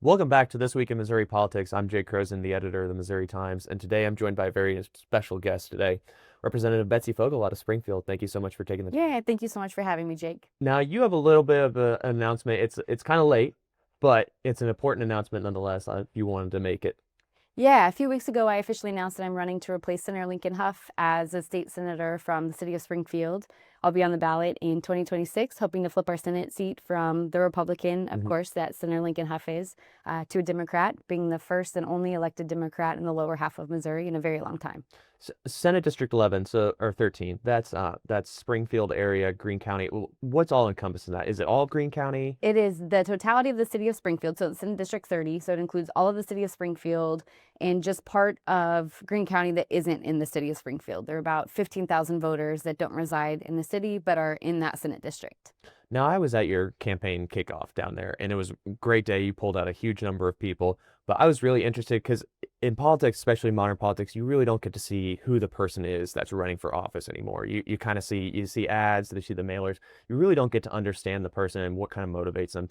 Welcome back to This Week in Missouri Politics. I'm Jake Kroesen, the editor of the Missouri Times, and today I'm joined by a very special guest today, Representative Betsy Fogle out of Springfield. Thank you so much for taking the time. Yeah, thank you so much for having me, Jake. Now, you have a little bit of an announcement. It's kind of late, but it's an important announcement nonetheless if you wanted to make it. Yeah, a few weeks ago, I officially announced that I'm running to replace Senator Lincoln Hough as a state senator from the city of Springfield. I'll be on the ballot in 2026, hoping to flip our Senate seat from the Republican, of course, that Senator Lincoln Hough is, to a Democrat, being the first and only elected Democrat in the lower half of Missouri in a very long time. Senate District 11, so or 13. That's Springfield area, Greene County. What's all encompassing that? Is it all Greene County? It is the totality of the city of Springfield, so it's in District 30, so it includes all of the city of Springfield and just part of Greene County that isn't in the city of Springfield. There are about 15,000 voters that don't reside in the city but are in that Senate district. Now, I was at your campaign kickoff down there, and it was a great day. You pulled out a huge number of people, but I was really interested because in politics, especially modern politics, you really don't get to see who the person is that's running for office anymore. You kind of see ads, you see the mailers. You really don't get to understand the person and what kind of motivates them.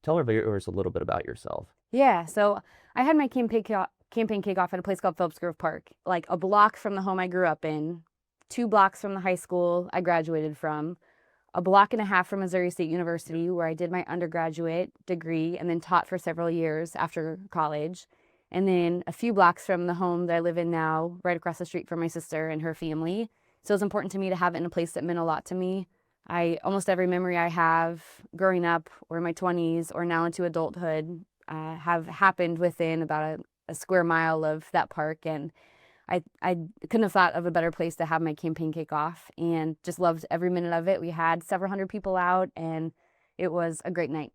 Tell our viewers a little bit about yourself. Yeah, so I had my campaign kickoff at a place called Phillips Grove Park, like a block from the home I grew up in, 2 blocks from the high school I graduated from, a block and a half from Missouri State University, where I did my undergraduate degree and then taught for several years after college. And then a few blocks from the home that I live in now, right across the street from my sister and her family. So it's important to me to have it in a place that meant a lot to me. Almost every memory I have growing up or in my 20s or now into adulthood have happened within about a square mile of that park. And I couldn't have thought of a better place to have my campaign kick off, and just loved every minute of it. We had several hundred people out, and it was a great night.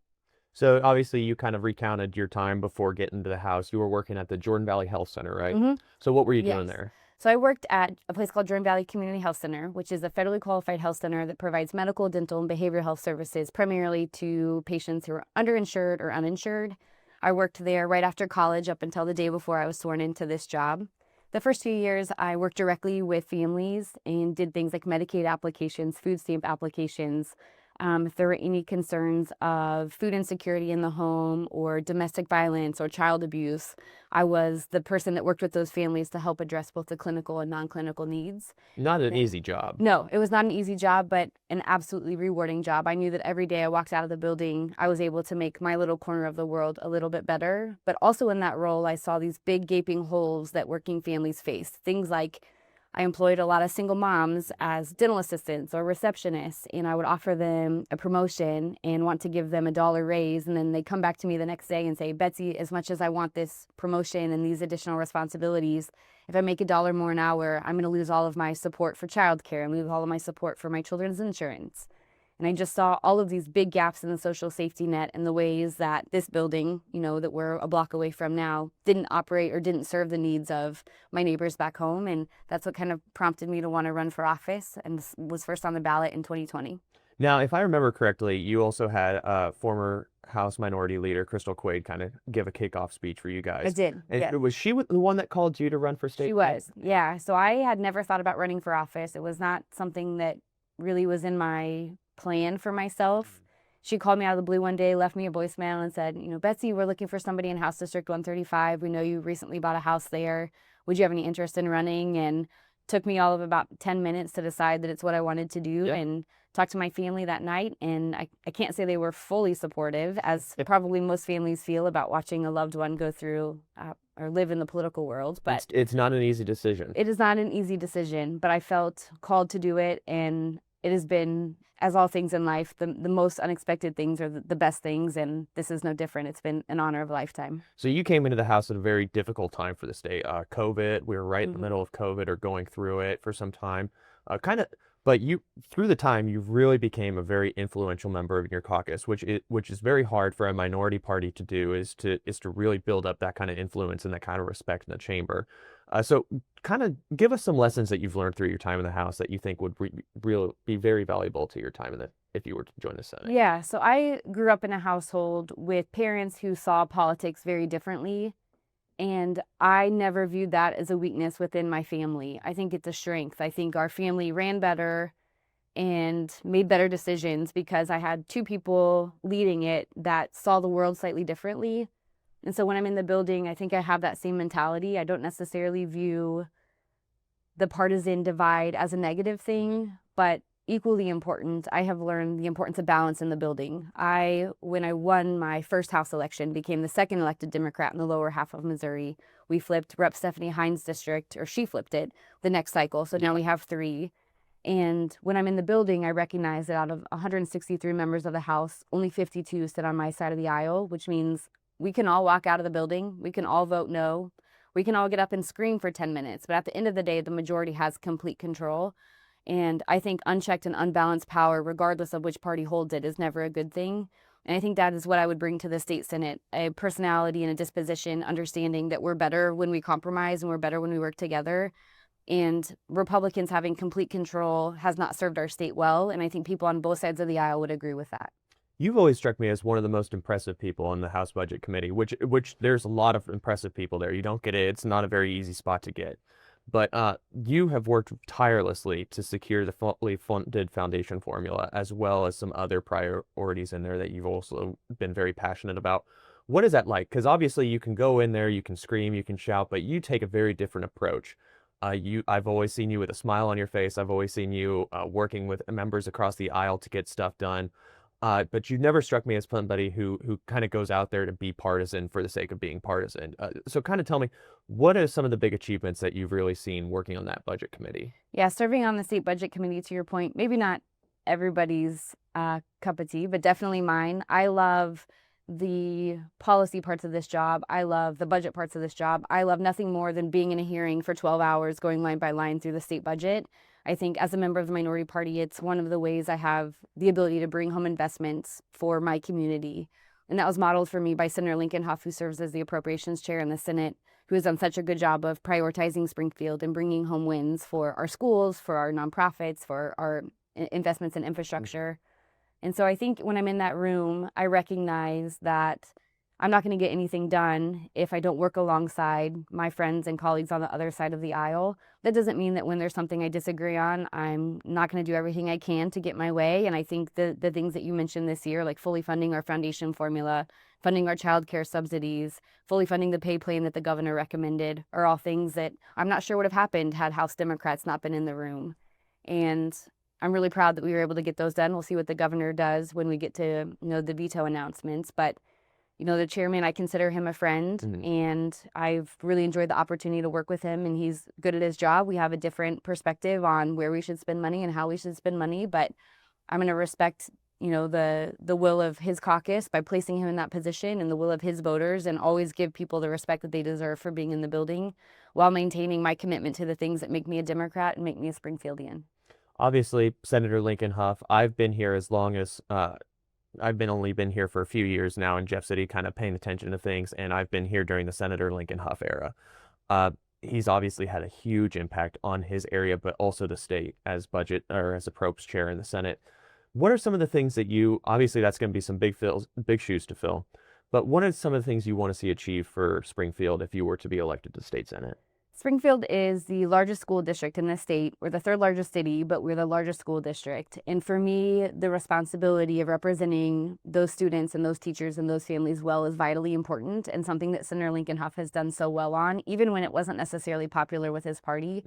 So obviously, you kind of recounted your time before getting to the House. You were working at the Jordan Valley Health Center, right? Mm-hmm. So what were you doing Yes. there? So I worked at a place called Jordan Valley Community Health Center, which is a federally qualified health center that provides medical, dental, and behavioral health services primarily to patients who are underinsured or uninsured. I worked there right after college up until the day before I was sworn into this job. The first few years, I worked directly with families and did things like Medicaid applications, food stamp applications. If there were any concerns of food insecurity in the home or domestic violence or child abuse, I was the person that worked with those families to help address both the clinical and non-clinical needs. Not an easy job. No, it was not an easy job, but an absolutely rewarding job. I knew that every day I walked out of the building, I was able to make my little corner of the world a little bit better. But also in that role, I saw these big gaping holes that working families face. Things like I employed a lot of single moms as dental assistants or receptionists, and I would offer them a promotion and want to give them $1 raise. And then they come back to me the next day and say, Betsy, as much as I want this promotion and these additional responsibilities, if I make $1 more an hour, I'm going to lose all of my support for childcare and lose all of my support for my children's insurance. And I just saw all of these big gaps in the social safety net and the ways that this building, that we're a block away from now, didn't operate or didn't serve the needs of my neighbors back home. And that's what kind of prompted me to want to run for office and was first on the ballot in 2020. Now, if I remember correctly, you also had former House Minority Leader Crystal Quaid kind of give a kickoff speech for you guys. I did. And Yes. was she the one that called you to run for state? She was. Yeah. So I had never thought about running for office. It was not something that really was in my plan for myself. She called me out of the blue one day, left me a voicemail and said, Betsy, we're looking for somebody in House District 135. We know you recently bought a house there. Would you have any interest in running? And took me all of about 10 minutes to decide that it's what I wanted to do, and talked to my family that night. And I can't say they were fully supportive, as probably most families feel about watching a loved one go through or live in the political world. But it's not an easy decision. It is not an easy decision, but I felt called to do it. And it has been, as all things in life, the most unexpected things are the best things, and this is no different. It's been an honor of a lifetime. So you came into the House at a very difficult time for the state. COVID, we were right in the middle of COVID or going through it for some time. But through the time, you really became a very influential member of your caucus, which is very hard for a minority party to do, is to really build up that kind of influence and that kind of respect in the chamber. So kind of give us some lessons that you've learned through your time in the House that you think would be very valuable to your time if you were to join the Senate. Yeah, so I grew up in a household with parents who saw politics very differently, and I never viewed that as a weakness within my family. I think it's a strength. I think our family ran better and made better decisions because I had 2 people leading it that saw the world slightly differently. And so when I'm in the building, I think I have that same mentality. I don't necessarily view the partisan divide as a negative thing, but equally important, I have learned the importance of balance in the building. When I won my first House election, became the second elected Democrat in the lower half of Missouri. We flipped Rep. Stephanie Hines' district, or she flipped it the next cycle. So now we have 3. And when I'm in the building, I recognize that out of 163 members of the House, only 52 sit on my side of the aisle, which means we can all walk out of the building. We can all vote no. We can all get up and scream for 10 minutes. But at the end of the day, the majority has complete control. And I think unchecked and unbalanced power, regardless of which party holds it, is never a good thing. And I think that is what I would bring to the state Senate, a personality and a disposition, understanding that we're better when we compromise and we're better when we work together. And Republicans having complete control has not served our state well. And I think people on both sides of the aisle would agree with that. You've always struck me as one of the most impressive people on the House Budget Committee, which there's a lot of impressive people there. You don't get it. It's not a very easy spot to get. But you have worked tirelessly to secure the fully funded foundation formula, as well as some other priorities in there that you've also been very passionate about. What is that like? Because obviously you can go in there, you can scream, you can shout, but you take a very different approach. I've always seen you with a smile on your face. I've always seen you working with members across the aisle to get stuff done. But you've never struck me as somebody who kind of goes out there to be partisan for the sake of being partisan. So kind of tell me, what are some of the big achievements that you've really seen working on that budget committee? Yeah, serving on the state budget committee, to your point, maybe not everybody's cup of tea, but definitely mine. I love the policy parts of this job. I love the budget parts of this job. I love nothing more than being in a hearing for 12 hours, going line by line through the state budget. I think as a member of the minority party, it's one of the ways I have the ability to bring home investments for my community. And that was modeled for me by Senator Lincoln Hough, who serves as the appropriations chair in the Senate, who has done such a good job of prioritizing Springfield and bringing home wins for our schools, for our nonprofits, for our investments in infrastructure. And so I think when I'm in that room, I recognize that I'm not going to get anything done if I don't work alongside my friends and colleagues on the other side of the aisle. That doesn't mean that when there's something I disagree on, I'm not going to do everything I can to get my way. And I think the things that you mentioned this year, like fully funding our foundation formula, funding our child care subsidies, fully funding the pay plan that the governor recommended, are all things that I'm not sure would have happened had House Democrats not been in the room. And I'm really proud that we were able to get those done. We'll see what the governor does when we get to the veto announcements. But the chairman, I consider him a friend, and I've really enjoyed the opportunity to work with him, and he's good at his job. We have a different perspective on where we should spend money and how we should spend money, but I'm going to respect, the will of his caucus by placing him in that position, and the will of his voters, and always give people the respect that they deserve for being in the building, while maintaining my commitment to the things that make me a Democrat and make me a Springfieldian. Obviously, Senator Lincoln Hough, I've been here as long as I've only been here for a few years now in Jeff City, kind of paying attention to things, and I've been here during the Senator Lincoln Hough era. He's obviously had a huge impact on his area, but also the state as budget or as approps chair in the Senate. What are some of the things that obviously that's going to be some big shoes to fill, but what are some of the things you want to see achieved for Springfield if you were to be elected to state Senate? Springfield is the largest school district in the state. We're the third largest city, but we're the largest school district. And for me, the responsibility of representing those students and those teachers and those families well is vitally important, and something that Senator Lincoln Hough has done so well on, even when it wasn't necessarily popular with his party.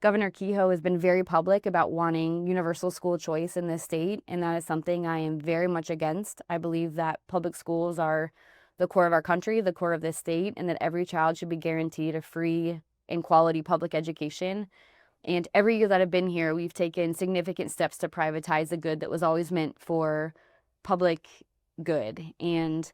Governor Kehoe has been very public about wanting universal school choice in this state, and that is something I am very much against. I believe that public schools are the core of our country, the core of this state, and that every child should be guaranteed a free and quality public education. And every year that I've been here, we've taken significant steps to privatize a good that was always meant for public good. And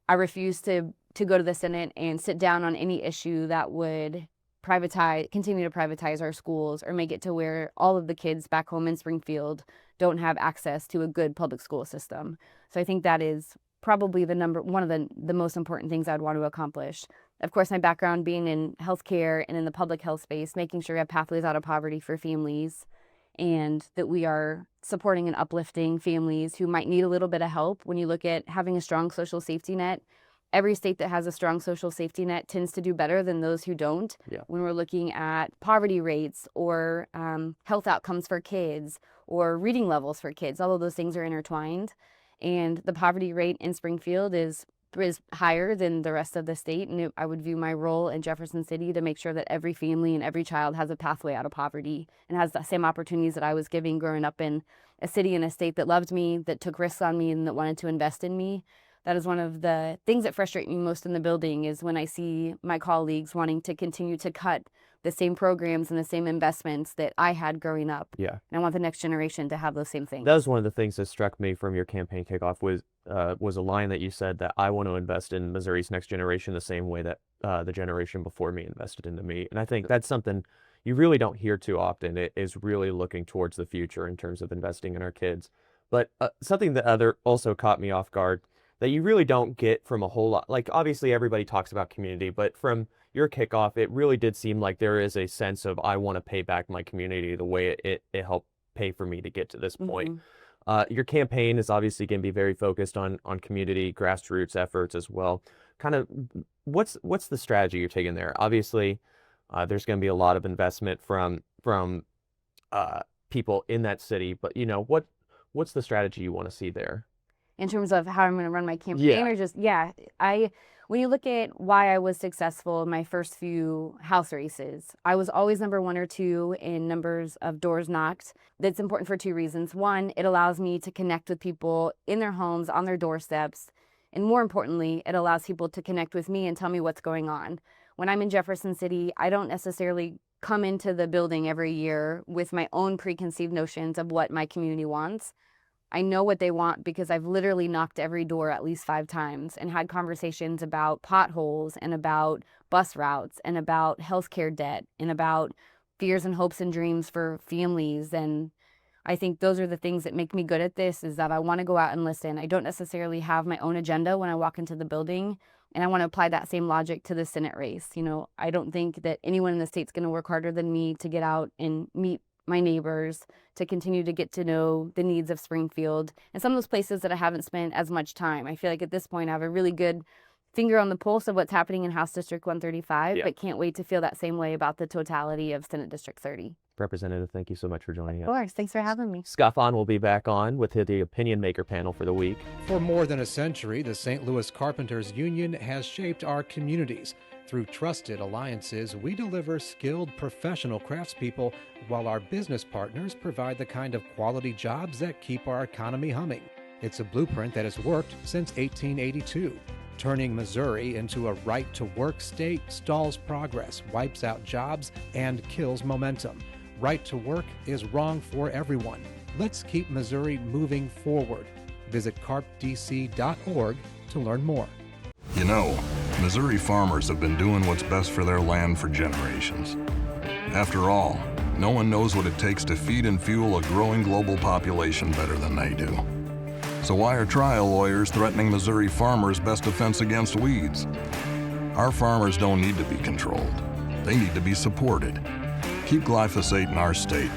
I refuse to go to the Senate and sit down on any issue that would continue to privatize our schools, or make it to where all of the kids back home in Springfield don't have access to a good public school system. So I think that is probably one of the most important things I'd want to accomplish. Of course, my background being in healthcare and in the public health space, making sure we have pathways out of poverty for families, and that we are supporting and uplifting families who might need a little bit of help. When you look at having a strong social safety net, every state that has a strong social safety net tends to do better than those who don't. Yeah. When we're looking at poverty rates or health outcomes for kids or reading levels for kids, all of those things are intertwined. And the poverty rate in Springfield is is higher than the rest of the state, and I would view my role in Jefferson City to make sure that every family and every child has a pathway out of poverty and has the same opportunities that I was giving growing up in a city and a state that loved me, that took risks on me, and that wanted to invest in me. That is one of the things that frustrate me most in the building, is when I see my colleagues wanting to continue to cut the same programs and the same investments that I had growing up. Yeah. And I want the next generation to have those same things. That was one of the things that struck me from your campaign kickoff was a line that you said that I want to invest in Missouri's next generation the same way that the generation before me invested into me. And I think that's something you really don't hear too often. It is really looking towards the future in terms of investing in our kids. But something that also caught me off guard that you really don't get from a whole lot. Like, obviously everybody talks about community, but from your kickoff, it really did seem like there is a sense of, I want to pay back my community the way it helped pay for me to get to this point. Your campaign is obviously going to be very focused on community grassroots efforts as well. Kind of what's the strategy you're taking there? Obviously, there's going to be a lot of investment from people in that city, but what's the strategy you want to see there? In terms of how I'm going to run my campaign, or when you look at why I was successful in my first few House races, I was always number 1 or 2 in numbers of doors knocked. That's important for 2 reasons. One, it allows me to connect with people in their homes, on their doorsteps. And more importantly, it allows people to connect with me and tell me what's going on. When I'm in Jefferson City, I don't necessarily come into the building every year with my own preconceived notions of what my community wants. I know what they want because I've literally knocked every door at least 5 times and had conversations about potholes and about bus routes and about healthcare debt and about fears and hopes and dreams for families. And I think those are the things that make me good at this, is that I want to go out and listen. I don't necessarily have my own agenda when I walk into the building, and I want to apply that same logic to the Senate race. I don't think that anyone in the state's going to work harder than me to get out and meet my neighbors, to continue to get to know the needs of Springfield and some of those places that I haven't spent as much time. I feel like at this point I have a really good finger on the pulse of what's happening in House District 135, but can't wait to feel that same way about the totality of Senate District 30. Representative, thank you so much for joining us. Of course, thanks for having me. Scott Faughn will be back on with the Opinion Maker panel for the week. For more than a century, the St. Louis Carpenters Union has shaped our communities. Through trusted alliances, we deliver skilled professional craftspeople while our business partners provide the kind of quality jobs that keep our economy humming. It's a blueprint that has worked since 1882. Turning Missouri into a right-to-work state stalls progress, wipes out jobs, and kills momentum. Right to work is wrong for everyone. Let's keep Missouri moving forward. Visit carpdc.org to learn more. Missouri farmers have been doing what's best for their land for generations. After all, no one knows what it takes to feed and fuel a growing global population better than they do. So why are trial lawyers threatening Missouri farmers' best defense against weeds? Our farmers don't need to be controlled. They need to be supported. Keep glyphosate in our state.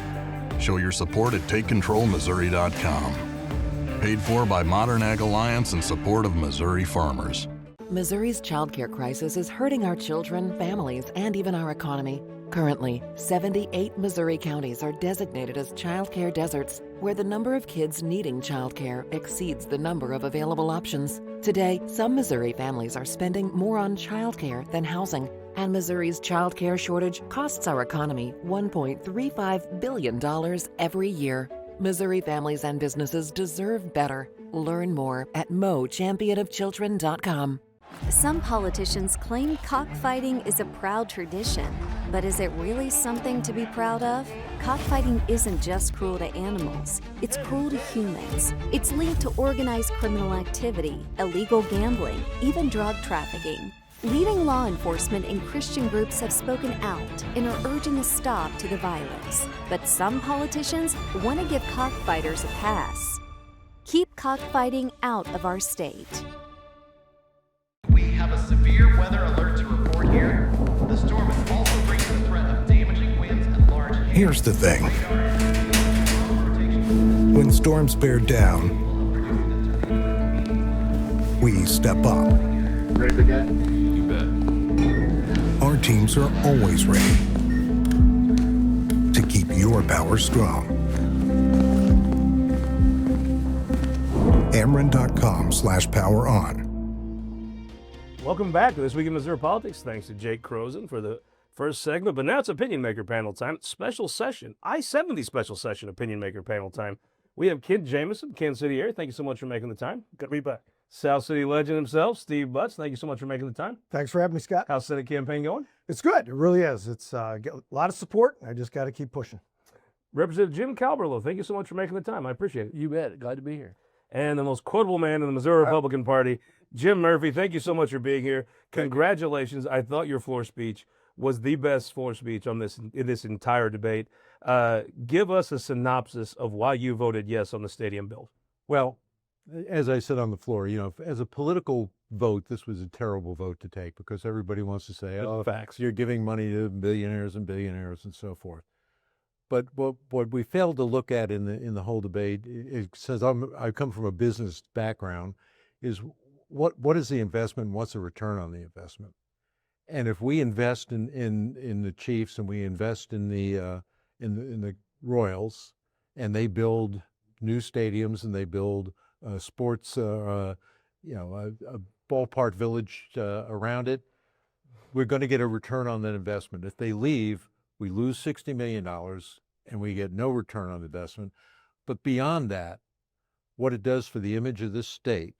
Show your support at TakeControlMissouri.com. Paid for by Modern Ag Alliance in support of Missouri farmers. Missouri's childcare crisis is hurting our children, families, and even our economy. Currently, 78 Missouri counties are designated as childcare deserts, where the number of kids needing childcare exceeds the number of available options. Today, some Missouri families are spending more on childcare than housing, and Missouri's childcare shortage costs our economy $1.35 billion every year. Missouri families and businesses deserve better. Learn more at mochampionofchildren.com. Some politicians claim cockfighting is a proud tradition, but is it really something to be proud of? Cockfighting isn't just cruel to animals, it's cruel to humans. It's linked to organized criminal activity, illegal gambling, even drug trafficking. Leading law enforcement and Christian groups have spoken out and are urging a stop to the violence. But some politicians want to give cockfighters a pass. Keep cockfighting out of our state. We have a severe weather alert to report here. The storm is also bringing the threat of damaging winds and large hail. Here's the thing. When storms bear down, we step up. Ready to begin? You bet. Our teams are always ready to keep your power strong. Ameren.com/poweron. Welcome back to This Week in Missouri Politics. Thanks to Jake Kroesen for the first segment. But now it's Opinion Maker panel time. Special session. I-70 special session Opinion Maker panel time. We have Ken Jamison, Kansas City area. Thank you so much for making the time. Good to be back. South City legend himself, Steve Butz. Thank you so much for making the time. Thanks for having me, Scott. How's Senate campaign going? It's good. It really is. It's got a lot of support. I just got to keep pushing. Representative Jim Kalberloh, thank you so much for making the time. I appreciate it. You bet. Glad to be here. And the most quotable man in the Missouri Republican Party, Jim Murphy. Thank you so much for being here. Congratulations. I thought your floor speech was the best floor speech on in this entire debate. Give us a synopsis of why you voted yes on the stadium bill. Well, as I said on the floor, as a political vote, this was a terrible vote to take because everybody wants to say, oh, facts. You're giving money to billionaires and so forth. But what we failed to look at in the whole debate, it says I come from a business background, is what is the investment and what's the return on the investment? And if we invest in the Chiefs and we invest in the Royals, and they build new stadiums and they build sports, a ballpark village around it, we're going to get a return on that investment. If they leave, we lose $60 million and we get no return on investment. But beyond that, what it does for the image of this state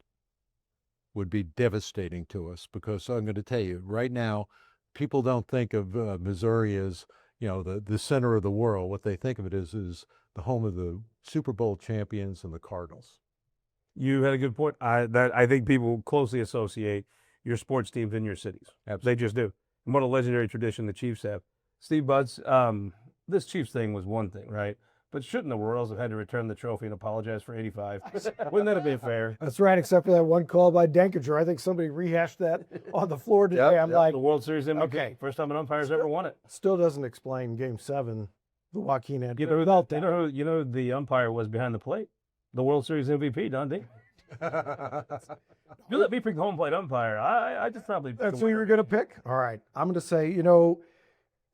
would be devastating to us, because I'm going to tell you right now, people don't think of Missouri as, the center of the world. What they think of it is the home of the Super Bowl champions and the Cardinals. You had a good point. I think people closely associate your sports teams in your cities. Absolutely. They just do. And what a legendary tradition the Chiefs have. Steve Butz, this Chiefs thing was one thing, right? But shouldn't the Royals have had to return the trophy and apologize for 85? Wouldn't that have been fair? That's right, except for that one call by Denkinger. I think somebody rehashed that on the floor today. I'm like, the World Series MVP. Okay. First time an umpire's ever won it. Still doesn't explain Game 7, the Joaquin had You know who the umpire was behind the plate? The World Series MVP, Dundee. You let me pick the home plate umpire. I just probably. That's who you were going to pick? All right. I'm going to say,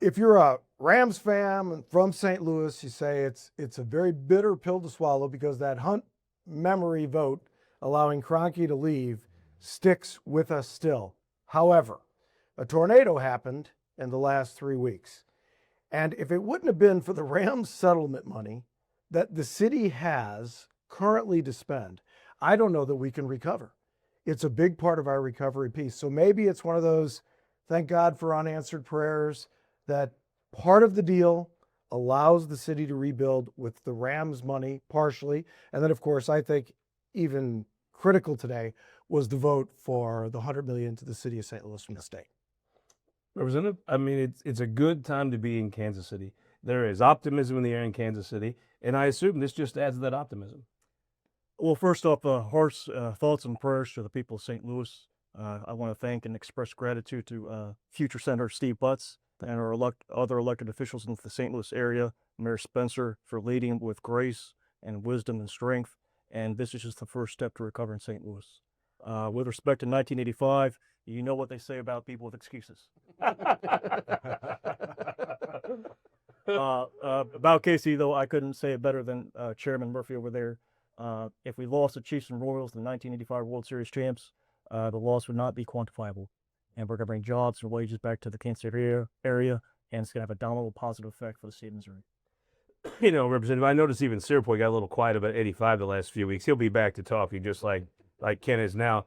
if you're a Rams fan and from St. Louis, you say it's a very bitter pill to swallow, because that Hunt memory vote allowing Kroenke to leave sticks with us still. However, a tornado happened in the last 3 weeks. And if it wouldn't have been for the Rams settlement money that the city has currently to spend, I don't know that we can recover. It's a big part of our recovery piece. So maybe it's one of those, thank God for unanswered prayers, that part of the deal allows the city to rebuild with the Rams money partially. And then, of course, I think even critical today was the vote for the $100 million to the city of St. Louis from the state. Representative, I mean, it's a good time to be in Kansas City. There is optimism in the air in Kansas City, and I assume this just adds to that optimism. Well, first off, heart's thoughts and prayers to the people of St. Louis. I want to thank and express gratitude to future Senator Steve Butz and our other elected officials in the St. Louis area, Mayor Spencer, for leading with grace and wisdom and strength. And this is just the first step to recover in St. Louis. With respect to 1985, you know what they say about people with excuses. About Casey, though, I couldn't say it better than Chairman Murphy over there. If we lost the Chiefs and Royals, the 1985 World Series champs, the loss would not be quantifiable. And we're going to bring jobs and wages back to the Kansas City area, and it's going to have a domino positive effect for the state of Missouri. Representative, I noticed even Searpoy got a little quiet about 85 the last few weeks. He'll be back to talking just like Ken is now.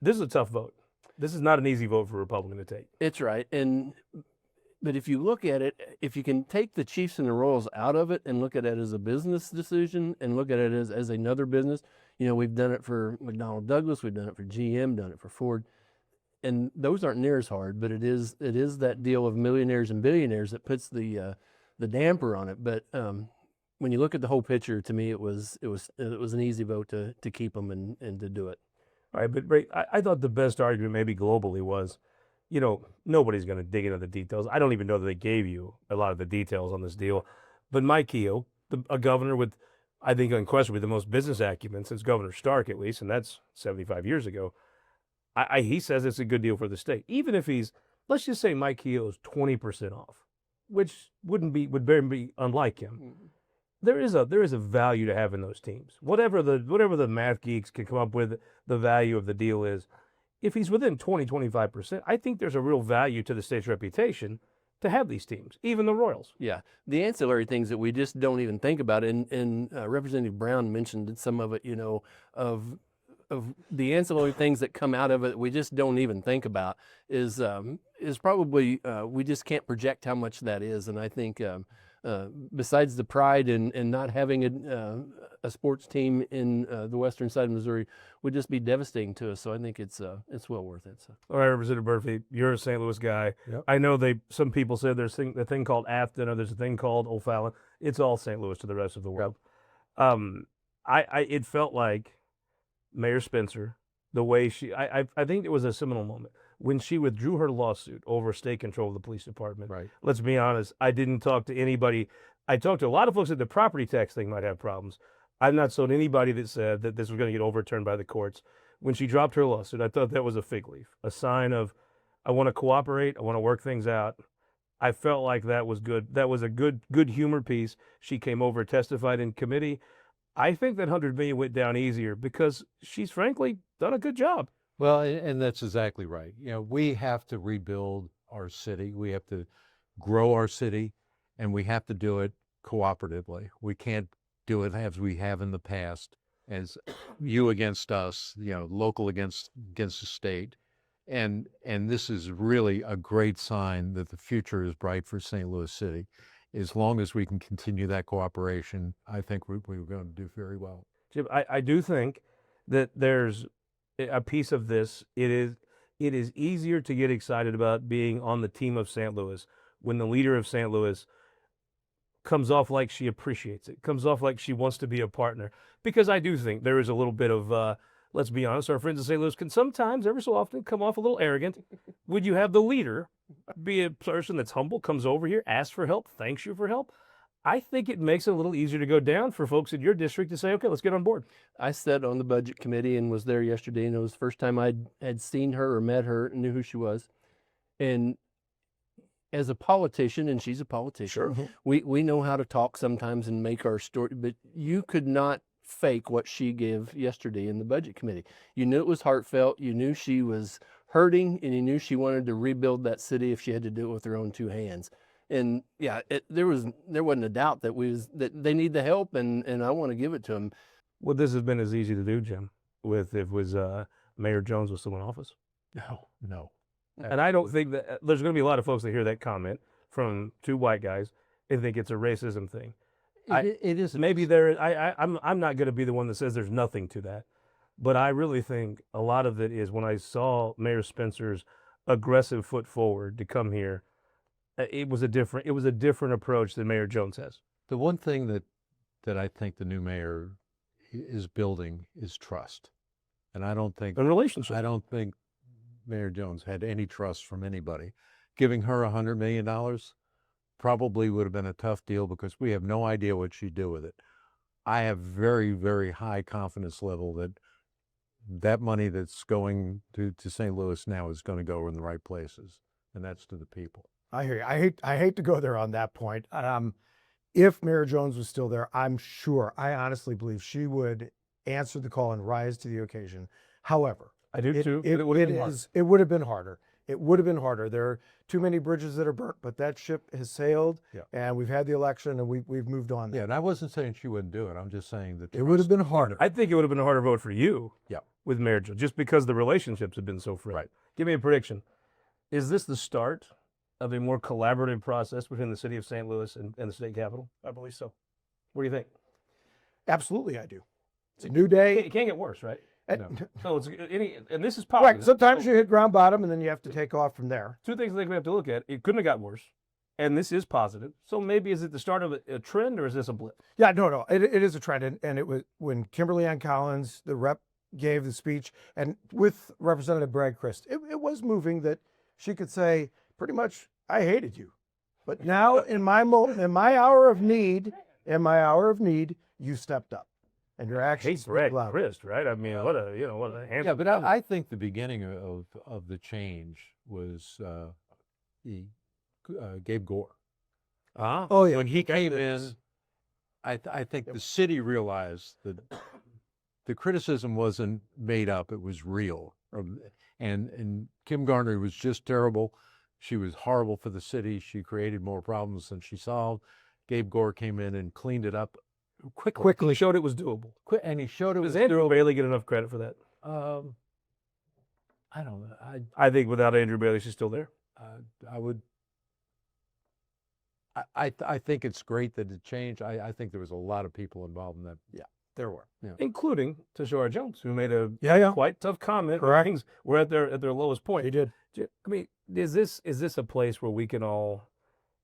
This is a tough vote. This is not an easy vote for a Republican to take. It's right. But if you look at it, if you can take the Chiefs and the Royals out of it and look at it as a business decision and look at it as another business, we've done it for McDonnell Douglas, we've done it for GM, done it for Ford. And those aren't near as hard, but it is that deal of millionaires and billionaires that puts the damper on it. But when you look at the whole picture, to me, it was an easy vote to keep them and to do it. All right, but Ray, I thought the best argument maybe globally was, nobody's going to dig into the details. I don't even know that they gave you a lot of the details on this deal. But Mike Keogh, a governor with, I think, unquestionably the most business acumen since Governor Stark, at least, and that's 75 years ago. He says it's a good deal for the state, even if let's just say Mike Keogh is 20% off, which would very be unlike him. Mm-hmm. There is a value to having those teams. Whatever the math geeks can come up with, the value of the deal is. if he's within 20-25%, I think there's a real value to the state's reputation to have these teams, even the Royals. Yeah, the ancillary things that we just don't even think about, and Representative Brown mentioned some of it, of the ancillary things that come out of it we just don't even think about is probably we just can't project how much that is. And I think besides the pride and not having a sports team in the western side of Missouri would just be devastating to us. So I think it's well worth it. So. All right, Representative Murphy, you're a St. Louis guy. Yep. I know some people said there's a thing called Afton or there's a thing called O'Fallon. It's all St. Louis to the rest of the world. It felt like Mayor Spencer, the way I think it was a seminal moment when she withdrew her lawsuit over state control of the police department. Right. Let's be honest, I didn't talk to anybody. I talked to a lot of folks that the property tax thing might have problems. I've not sold anybody that said that this was going to get overturned by the courts. When she dropped her lawsuit, I thought that was a fig leaf, a sign of, I want to cooperate, I want to work things out. I felt like that was good. That was a good humor piece. She came over, testified in committee. I think that $100 million went down easier because she's frankly done a good job. Well, and that's exactly right. We have to rebuild our city. We have to grow our city, and we have to do it cooperatively. We can't do it as we have in the past, as you against us, local against the state. And this is really a great sign that the future is bright for St. Louis City. As long as we can continue that cooperation, I think we're going to do very well. Jim, I do think that there's a piece of this. It is easier to get excited about being on the team of St. Louis when the leader of St. Louis comes off like she appreciates it, comes off like she wants to be a partner. Because I do think there is a little bit of, let's be honest, our friends in St. Louis can sometimes, every so often, come off a little arrogant. Would you have the leader be a person that's humble, comes over here, asks for help, thanks you for help? I think it makes it a little easier to go down for folks in your district to say, okay, let's get on board. I sat on the budget committee and was there yesterday, and it was the first time I had seen her or met her and knew who she was. And as a politician, and she's a politician, Sure. we know how to talk sometimes and make our story, but you could not fake what she gave yesterday in the budget committee. You knew it was heartfelt, you knew she was hurting, and you knew she wanted to rebuild that city if she had to do it with her own two hands. And yeah, there wasn't a doubt that they need the help, and I want to give it to them. Would this have been as easy to do, Jim, if it was Mayor Jones was still in office? No. And I don't think that there's going to be a lot of folks that hear that comment from two white guys and think it's a racism thing. It is. Maybe I'm not going to be the one that says there's nothing to that, but I really think a lot of it is when I saw Mayor Spencer's aggressive foot forward to come here. It was a different approach than Mayor Jones has. The one thing that I think the new mayor is building is trust, and I don't think Mayor Jones had any trust from anybody. Giving her $100 million probably would have been a tough deal because we have no idea what she'd do with it. I have very, very high confidence level that money that's going to St. Louis now is going to go in the right places, and that's to the people. I hear you. I hate to go there on that point. If Mayor Jones was still there, I honestly believe she would answer the call and rise to the occasion. However, I do too. It would have been harder. It would have been harder. There are too many bridges that are burnt, but that ship has sailed, and we've had the election, and we've moved on. Yeah, and I wasn't saying she wouldn't do it. I'm just saying that it would have been harder. I think it would have been a harder vote for you. Yeah. With Mayor Jones, just because the relationships have been so frayed. Right. Give me a prediction. Is this the start of a more collaborative process between the city of St. Louis and the state capitol? I believe so. What do you think? Absolutely, I do. It's a new day. It can't get worse, right? No. So and this is positive. Right. Sometimes you hit ground bottom, and then you have to take off from there. Two things I think we have to look at. It couldn't have got worse, and this is positive. So maybe is it the start of a trend, or is this a blip? Yeah, no. It is a trend, and it was when Kimberly Ann Collins, the rep, gave the speech, and with Representative Bragg Christ, it was moving that she could say pretty much, I hated you, but now in my hour of need, you stepped up, and your actions Bragg Christ, right? I mean, what a handsome. Yeah, but I think the beginning of the change was Gabe Gore. Oh yeah, when he came in, I think the city realized that the criticism wasn't made up; it was real. And Kim Garner was just terrible. She was horrible for the city. She created more problems than she solved. Gabe Gore came in and cleaned it up quickly. He showed it was doable. And he showed it was Does Andrew doable. Bailey get enough credit for that? I don't know. I think without Andrew Bailey, she's still there. I would. I think it's great that it changed. I think there was a lot of people involved in that. Yeah, there were. Yeah. Including Tashara Jones, who made a Yeah. quite tough comment. Correct. Things were at their lowest point. He did. I mean, is this a place where we can all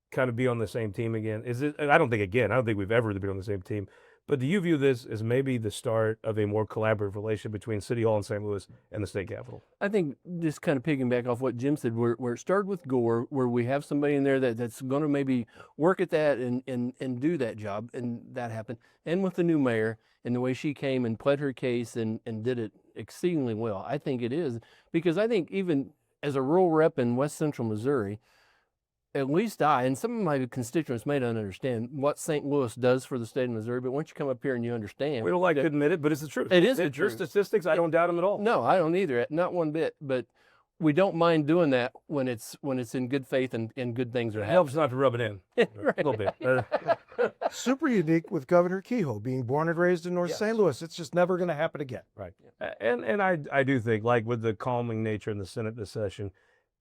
kind of be on the same team again? Is it? I don't think we've ever been on the same team. But do you view this as maybe the start of a more collaborative relationship between City Hall in St. Louis and the state capitol? I think just kind of piggybacking off what Jim said, where it started with Gore, where we have somebody in there that's going to maybe work at that and do that job, and that happened. And with the new mayor and the way she came and pled her case and did it exceedingly well, I think it is. Because I think even as a rural rep in West Central Missouri, at least and some of my constituents may not understand what St. Louis does for the state of Missouri, but once you come up here and you understand. We don't like to admit it, but it's the truth. It is the Your truth. statistics, I don't doubt them at all. No, I don't either. Not one bit. But we don't mind doing that when it's in good faith and good things are It happening. helps not to rub it in a little bit. Super unique with Governor Kehoe being born and raised in North Yes. St. Louis. It's just never going to happen again. Right. And I do think, like with the calming nature in the Senate this session,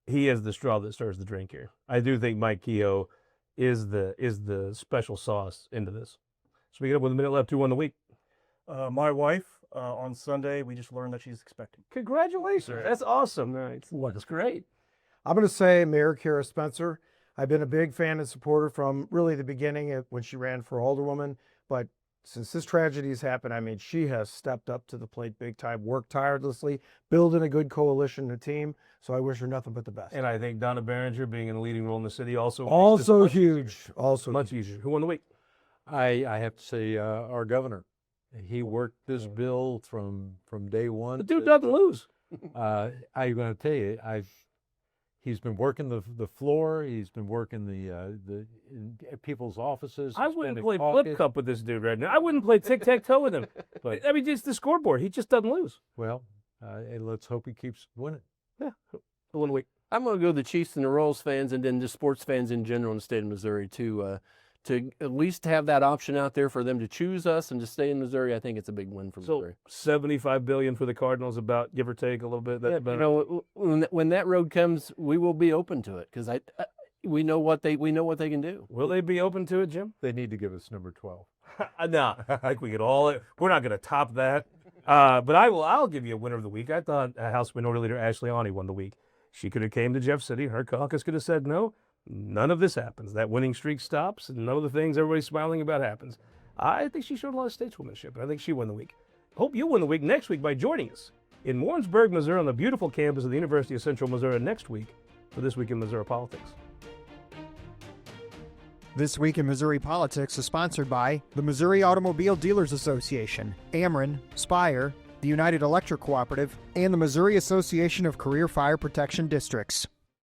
he is the straw that stirs the drink here. I do think Mike Kehoe is the special sauce into this. Speaking up with a minute left, 2 won the week. My wife, on Sunday, we just learned that she's expecting. Congratulations. That's awesome. That's great. I'm going to say Mayor Kara Spencer. I've been a big fan and supporter from really the beginning when she ran for alderwoman. But since this tragedy has happened, I mean, she has stepped up to the plate big time, worked tirelessly, building a good coalition and team. So I wish her nothing but the best. And I think Donna Behringer being in a leading role in the city also huge. Also much easier. Who won the week? I have to say our governor. He worked this bill from day one. The dude doesn't lose. I'm going to tell you, he's been working the floor. He's been working the in people's offices. I wouldn't play flip cup with this dude right now. I wouldn't play tic-tac-toe with him. But I mean, it's the scoreboard. He just doesn't lose. Well, and let's hope he keeps winning. Yeah, who won the week? I'm going to go the Chiefs and the Royals fans, and then just sports fans in general in the state of Missouri to at least have that option out there for them to choose us and to stay in Missouri. I think it's a big win for Missouri. $75 billion for the Cardinals, about give or take a little bit. When that road comes, we will be open to it because we know what they can do. Will they be open to it, Jim? They need to give us number 12. No, I think we could all. We're not going to top that. But I'll give you a winner of the week. I thought House Minority Leader Ashley Awney won the week. She could have came to Jeff City. Her caucus could have said no. None of this happens. That winning streak stops, and none of the things everybody's smiling about happens. I think she showed a lot of stateswomanship, and I think she won the week. Hope you win the week next week by joining us in Warrensburg, Missouri, on the beautiful campus of the University of Central Missouri next week for This Week in Missouri Politics. This Week in Missouri Politics is sponsored by the Missouri Automobile Dealers Association, Ameren, Spire, the United Electric Cooperative, and the Missouri Association of Career Fire Protection Districts.